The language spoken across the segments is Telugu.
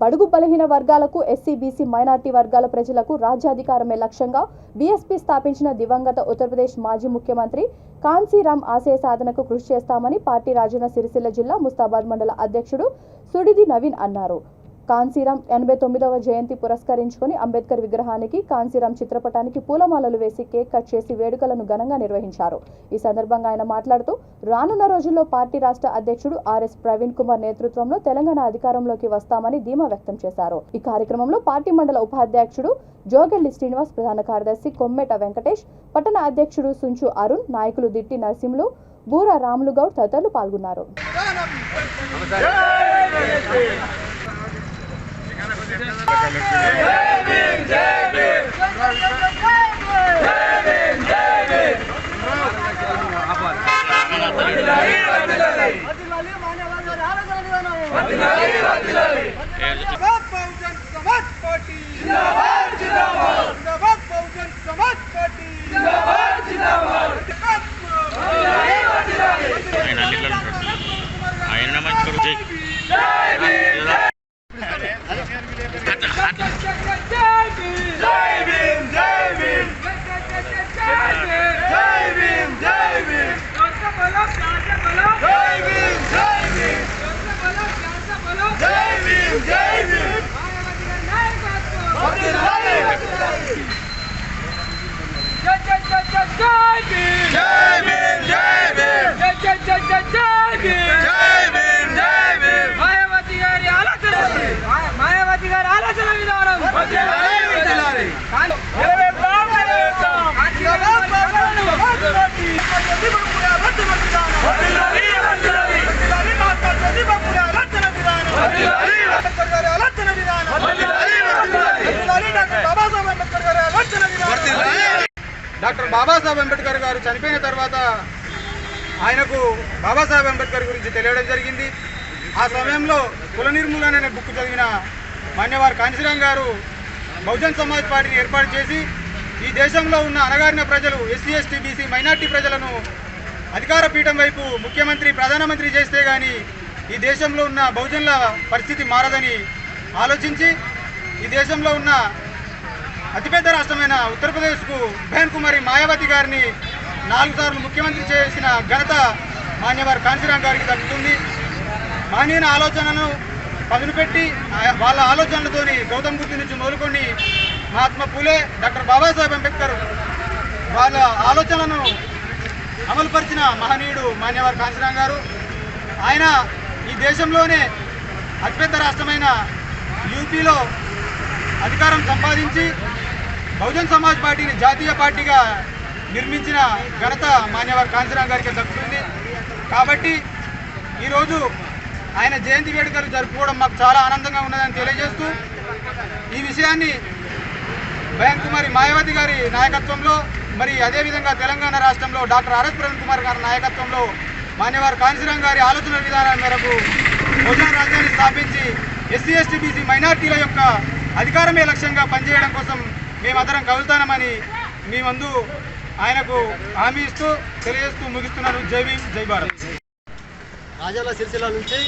బడుగు బలహీన వర్గాలకు ఎస్సీ బీసీ మైనార్టీ వర్గాల ప్రజలకు రాజ్యాధికారమే లక్ష్యంగా బీఎస్పీ స్థాపించిన దివంగత ఉత్తరప్రదేశ్ మాజీ ముఖ్యమంత్రి కాన్సీరామ్ ఆశయ సాధనకు కృషి చేస్తామని పార్టీ రాజన్న సిరిసిల్ల జిల్లా ముస్తాబాద్ మండల అధ్యక్షుడు సుడిది నవీన్ అన్నారు. కాన్సీరామ్ 89వ జయంతి పురస్కరించుకొని అంబేద్కర్ విగ్రహానికి కాన్సీరామ్ చిత్రపటానికి పూలమాలలు వేసి కేక్ కట్ చేసి వేడుకలను ఘనంగా నిర్వహించారు. ఈ సందర్భంగా ఆయన మాట్లాడుతూ రానున్న రోజుల్లో పార్టీ రాష్ట్ర అధ్యక్షుడు ఆర్ఎస్ ప్రవీణ్ కుమార్ నేతృత్వంలో తెలంగాణ అధికారంలోకి వస్తామని ధీమా వ్యక్తం చేశారు. ఈ కార్యక్రమంలో పార్టీ మండల ఉపాధ్యక్షుడు జోగెల్లి శ్రీనివాస్, ప్రధాన కార్యదర్శి కొమ్మెట వెంకటేష్, పట్టణ అధ్యక్షుడు సుంచు అరుణ్, నాయకులు దిట్టి నరసింహులు, బూర రాములు గౌడ్ తదితరులు పాల్గొన్నారు. డాక్టర్ బాబాసాహెబ్ అంబేద్కర్ గారు చనిపోయిన తర్వాత ఆయనకు బాబాసాహెబ్ అంబేద్కర్ గురించి తెలియడం జరిగింది. ఆ సమయంలో కుల నిర్మూలన అనే బుక్ చదివిన మాన్యవారు కాన్సీరామ్ గారు బహుజన్ సమాజ్ పార్టీని ఏర్పాటు చేసి ఈ దేశంలో ఉన్న అణగారిన ప్రజలు ఎస్సీ ఎస్టీ బీసీ మైనార్టీ ప్రజలను అధికార పీఠం వైపు ముఖ్యమంత్రి ప్రధానమంత్రి చేస్తే కానీ ఈ దేశంలో ఉన్న బహుజనుల పరిస్థితి మారదని ఆలోచించి ఈ దేశంలో ఉన్న అతిపెద్ద రాష్ట్రమైన ఉత్తరప్రదేశ్కు బహన్ కుమారి మాయావతి గారిని 4 సార్లు ముఖ్యమంత్రి చేసిన ఘనత మాన్యవారు కాన్సీరామ్ గారికి దక్కుతుంది. మానవీయ ఆలోచనను పదును పెట్టి వాళ్ళ ఆలోచనలతోని గౌతమ్ బుద్ధు నుంచి మొదలుకొని మహాత్మా పూలే, డాక్టర్ బాబాసాహెబ్ అంబేద్కర్ వాళ్ళ ఆలోచనలను అమలుపరిచిన మహనీయుడు మాన్యవారు కాన్సీరామ్ గారు. ఆయన ఈ దేశంలోనే అతిపెద్ద రాష్ట్రమైన యూపీలో అధికారం సంపాదించి బహుజన్ సమాజ్ పార్టీని జాతీయ పార్టీగా నిర్మించిన ఘనత మాన్యవారు కాన్సీరామ్ గారికి దక్కుతుంది. కాబట్టి ఈరోజు ఆయన జయంతి వేడుకలు జరుపుకోవడం మాకు చాలా ఆనందంగా ఉన్నదని తెలియజేస్తూ ఈ విషయాన్ని బహన్ కుమారి మాయావతి గారి నాయకత్వంలో, మరి అదేవిధంగా తెలంగాణ రాష్ట్రంలో డాక్టర్ ఆర్ఎస్ ప్రవీణ్ కుమార్ గారి నాయకత్వంలో మాన్యవారు కాన్సీరామ్ గారి ఆలోచన విధానాల మేరకు బహుజన రాజ్యాన్ని స్థాపించి ఎస్సీ ఎస్టీ బీసీ మైనార్టీల యొక్క అధికారమే లక్ష్యంగా పనిచేయడం కోసం మేమందరం కలుగుతామని మీ ముందు ఆయనకు హామీ ఇస్తూ తెలియజేస్తూ ముగిస్తున్నాను. జై భీమ్, జై భారత్. రాజన్న సిరిసిల్ల నుంచి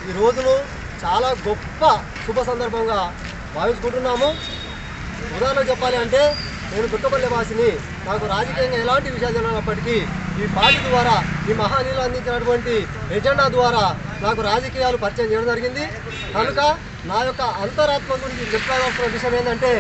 ఈ రోజును చాలా గొప్ప శుభ సందర్భంగా భావించుకుంటున్నాము. ఉదాహరణ చెప్పాలి అంటే నేను తుట్టపల్లి వాసిని. నాకు రాజకీయంగా ఎలాంటి విషయాలు తెలియనప్పటికీ ఈ పార్టీ ద్వారా, ఈ మహానీయులు అందించినటువంటి ఎజెండా ద్వారా నాకు రాజకీయాలు పరిచయం చేయడం జరిగింది. కనుక నా యొక్క అంతరాత్మ గురించి చెప్పాల్సిన విషయం ఏంటంటే